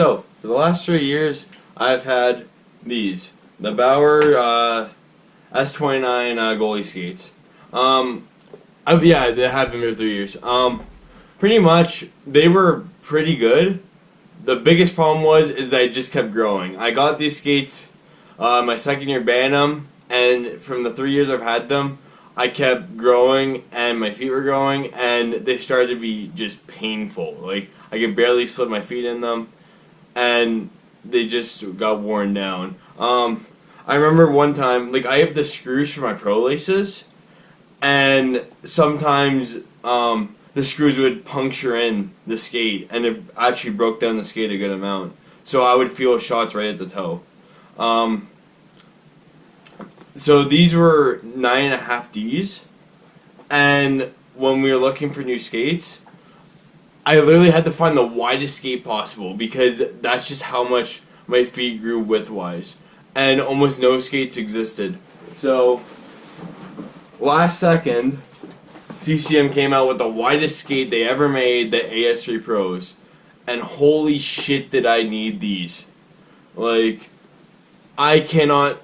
So, for the last 3 years, I've had the Bauer S29 goalie skates. Yeah, they have been for 3 years. Pretty much, they were pretty good. The biggest problem is I just kept growing. I got these skates my second year buying them, and from the 3 years I've had them, I kept growing, and my feet were growing, and they started to be just painful. Like, I could barely slip my feet in them, and they just got worn down. I remember one time, like, I have the screws for my pro laces, and sometimes the screws would puncture in the skate, and it actually broke down the skate a good amount. So I would feel shots right at the toe. So these were 9.5Ds, and when we were looking for new skates, I literally had to find the widest skate possible because that's just how much my feet grew width-wise, and almost no skates existed. So last second, CCM came out with the widest skate they ever made, the AS3 Pros, and holy shit did I need these. Like, I cannot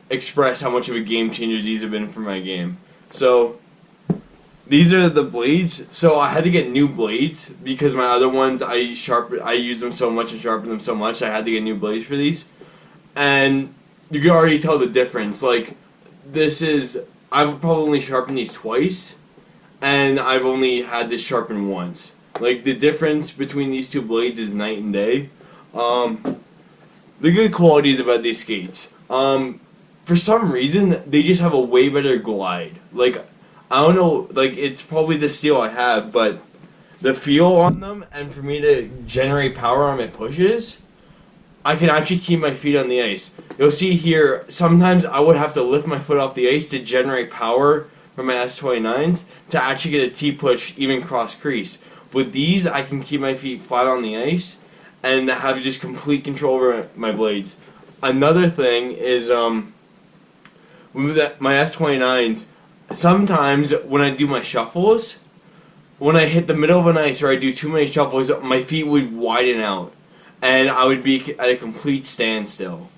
express how much of a game changer these have been for my game. So these are the blades. So I had to get new blades because my other ones I used them so much and sharpened them so much I had to get new blades for these. And you can already tell the difference. Like, I've probably only sharpened these twice, and I've only had this sharpened once. Like, the difference between these two blades is night and day. The good qualities about these skates. For some reason, they just have a way better glide. Like, I don't know, like, it's probably the steel I have, but the feel on them, and for me to generate power on my pushes, I can actually keep my feet on the ice. You'll see here, sometimes I would have to lift my foot off the ice to generate power from my S29s to actually get a T-push, even cross-crease. With these, I can keep my feet flat on the ice and have just complete control over my blades. Another thing is, with my S29s, sometimes when I do my shuffles, when I hit the middle of an ice or I do too many shuffles, my feet would widen out, and I would be at a complete standstill.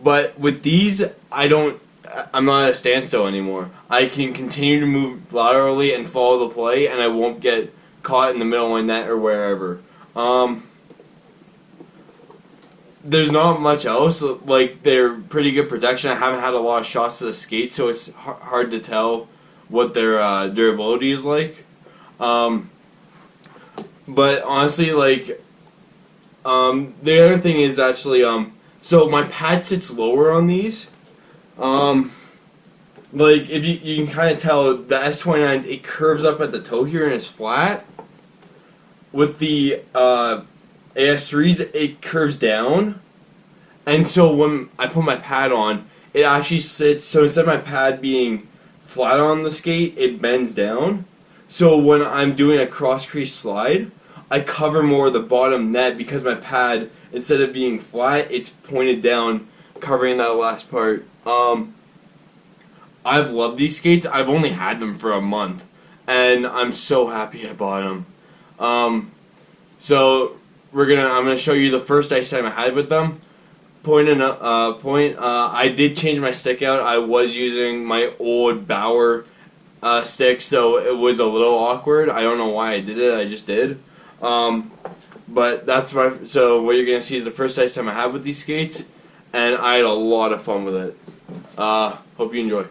But with these, I'm not at a standstill anymore. I can continue to move laterally and follow the play, and I won't get caught in the middle of my net or wherever. There's not much else. Like, they're pretty good protection. I haven't had a lot of shots to the skate, so it's hard to tell what their durability is like. But honestly, like, the other thing is actually, so my pad sits lower on these. Like, if you can kind of tell, the S29s, it curves up at the toe here and it's flat. With the AS3s, it curves down, and so when I put my pad on, it actually sits, so instead of my pad being flat on the skate, it bends down. So when I'm doing a cross-crease slide, I cover more of the bottom net because my pad, instead of being flat, it's pointed down, covering that last part. I've loved these skates. I've only had them for a month, and I'm so happy I bought them. So I'm gonna show you the first ice time I had with them. I did change my stick out. I was using my old Bauer stick, so it was a little awkward. I don't know why I did it. I just did. But so what you're gonna see is the first ice time I had with these skates, and I had a lot of fun with it. Hope you enjoy.